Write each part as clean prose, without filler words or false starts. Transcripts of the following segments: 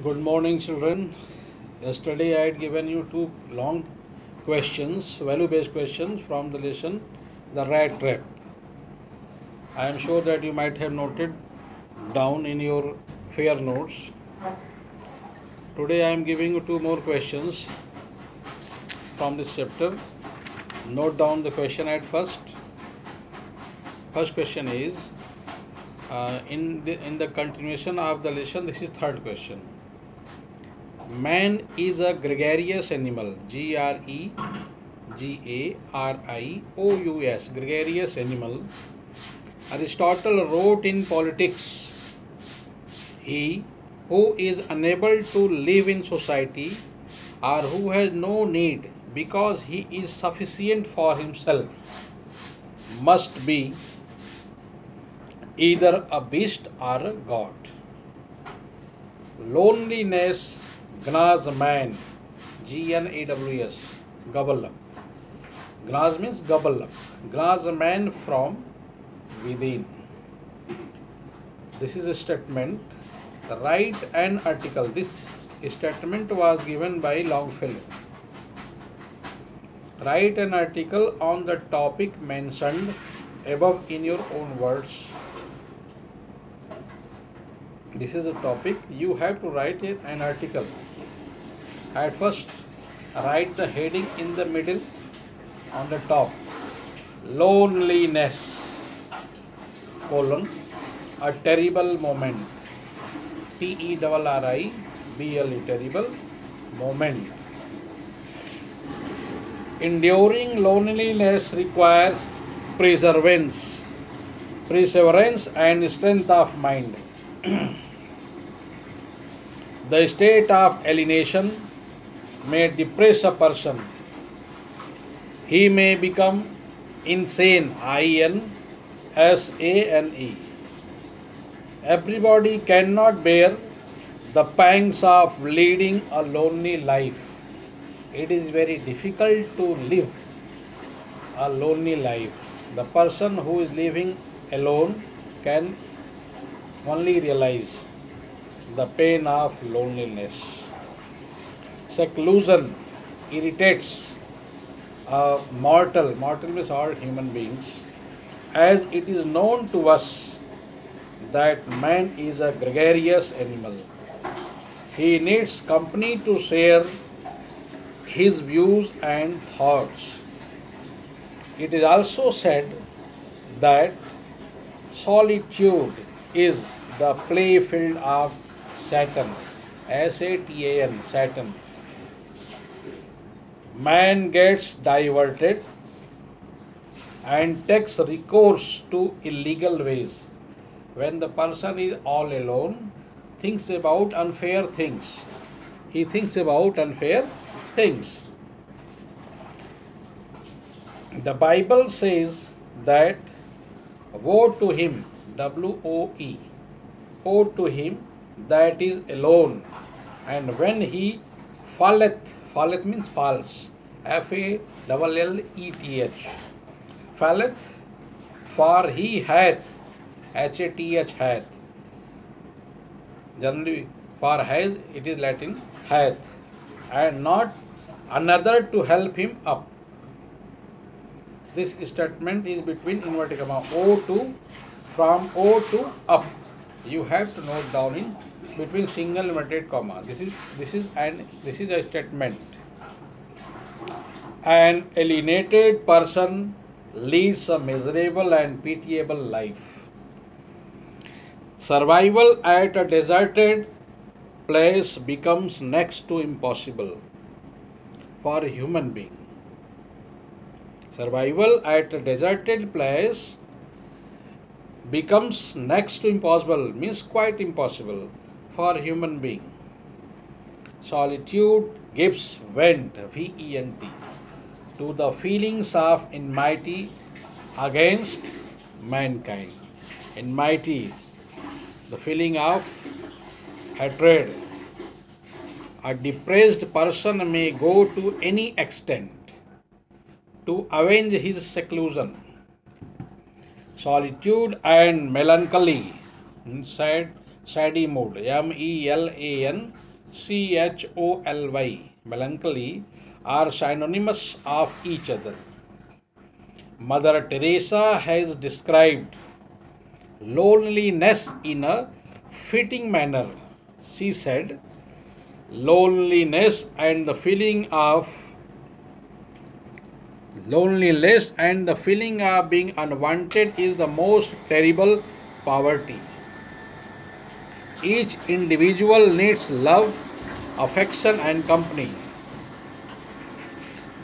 Good morning, children. Yesterday I had given you two long questions, value based questions from the lesson The Rat Trap. I am sure that you might have noted down in your fair notes. Today I am giving you two more questions from this chapter. Note down the question at first. First question is in the continuation of the lesson, this is third question. Man is a gregarious animal. Gregarious, gregarious animal. Aristotle wrote in Politics, he who is unable to live in society or who has no need because he is sufficient for himself must be either a beast or a god. Loneliness gnaws man, Gnaws, gobble up. Gnaws means gobble up. Gnaws a man from within. This is a statement. Write an article. This statement was given by Longfellow. Write an article on the topic mentioned above in your own words. This is a topic. You have to write an article. At first, write the heading in the middle on the top. Loneliness, colon, a terrible moment. Terrible, terrible moment. Enduring loneliness requires perseverance and strength of mind. The state of alienation may depress a person. He may become insane, insane. Everybody cannot bear the pangs of leading a lonely life. It is very difficult to live a lonely life. The person who is living alone can only realize the pain of loneliness. Seclusion irritates mortal means all human beings, as it is known to us that man is a gregarious animal. He needs company to share his views and thoughts. It is also said that solitude is the playfield of Satan, Satan, Satan. Man gets diverted and takes recourse to illegal ways. When the person is all alone, thinks about unfair things. He thinks about unfair things. The Bible says that woe to him, W-O-E, woe to him that is alone, and when he falleth means falls, F-A-L-L-E-T-H, falleth, for he hath, H-A-T-H, hath. Generally, for has, it is Latin, hath, and not another to help him up. This statement is between inverted comma, from O to up. You have to note down in between single inverted comma. This is a statement. An alienated person leads a miserable and pitiable life. Survival at a deserted place becomes next to impossible for a human being. Survival at a deserted place becomes next to impossible, means quite impossible for human being. Solitude gives vent, V-E-N-T, to the feelings of enmity against mankind. Enmity, the feeling of hatred. A depressed person may go to any extent to avenge his seclusion. Solitude and melancholy, sad, saddy mood, M-E-L-A-N CHOLY, melancholy, are synonymous of each other. Mother Teresa has described loneliness in a fitting manner. She said, loneliness and the feeling of loneliness and the feeling of being unwanted is the most terrible poverty. Each individual needs love, affection, and company.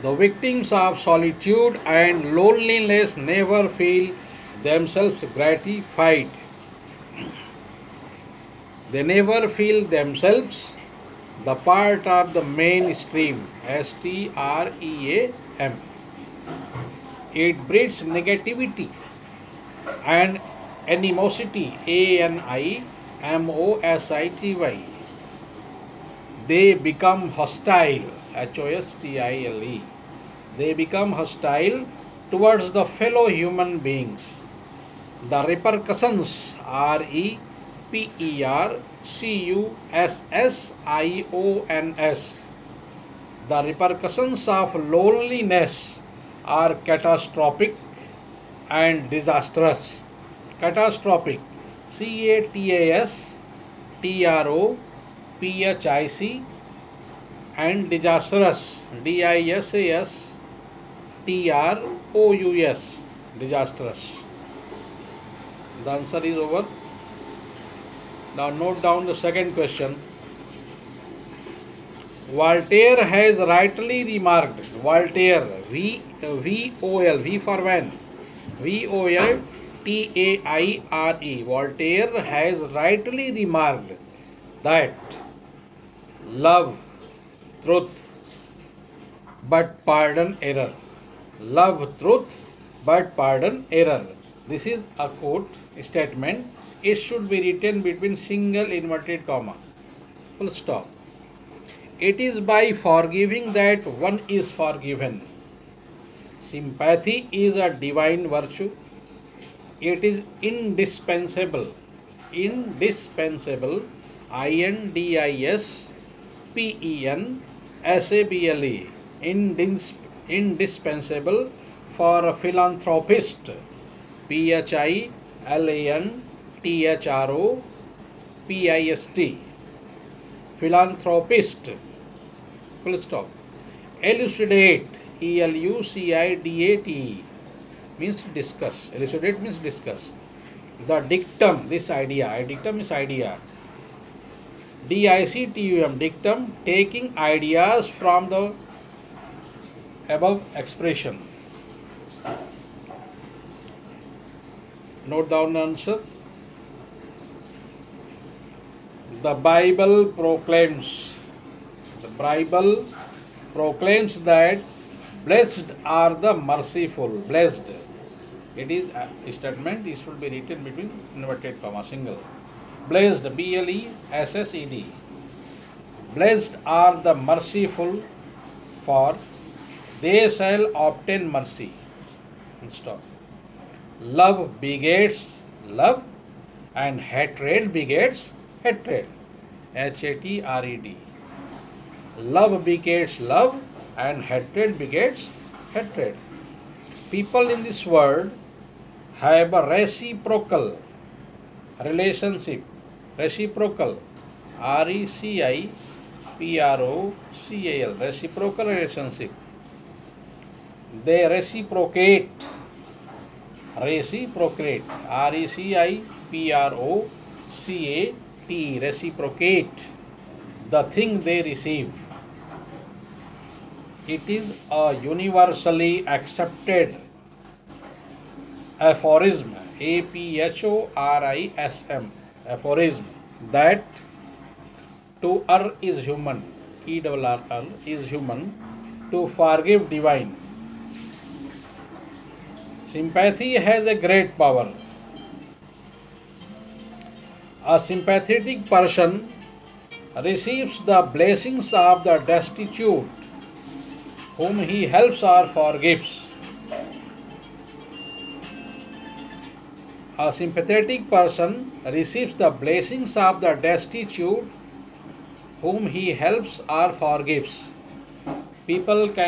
The victims of solitude and loneliness never feel themselves gratified. They never feel themselves the part of the mainstream. STREAM. It breeds negativity and animosity. ANIMOSITY. They become hostile. HOSTILE. They become hostile towards the fellow human beings. The repercussions REPERCUSSIONS. The repercussions of loneliness are catastrophic and disastrous. Catastrophic. CATASTROPHIC and disastrous. DISASTROUS. Disastrous. The answer is over. Now note down the second question. Voltaire has rightly remarked. Voltaire, VOL, V for van, VOLTAIRE. Voltaire has rightly remarked that love, truth, but pardon error. Love, truth, but pardon error. This is a quote statement. It should be written between single inverted comma. Full stop. It is by forgiving that one is forgiven. Sympathy is a divine virtue. It is indispensable. Indispensable. INDISPENSABLE. Indispensable for a philanthropist. PHILANTHROPIST. Philanthropist. Full stop. Elucidate. ELUCIDATE means discuss. Elucidate means discuss. The dictum, this idea. Dictum is idea. DICTUM, dictum, taking ideas from the above expression. Note down the answer. The Bible proclaims that blessed are the merciful. Blessed. It is a statement. It should be written between inverted comma, single. Blessed, BLESSED. Blessed are the merciful, for they shall obtain mercy. Stop. Love begets love, and hatred begets hatred. HATRED. Love begets love, and hatred begets hatred. People in this world have a reciprocal relationship. Reciprocal. RECIPROCAL. Reciprocal relationship. They reciprocate. Reciprocate. RECIPROCAT. Reciprocate the thing they receive. It is a universally accepted aphorism. APHORISM. Aphorism that to err is human. ERR is human. To forgive divine. Sympathy has a great power. A sympathetic person receives the blessings of the destitute whom he helps or forgives. A sympathetic person receives the blessings of the destitute whom he helps or forgives. People can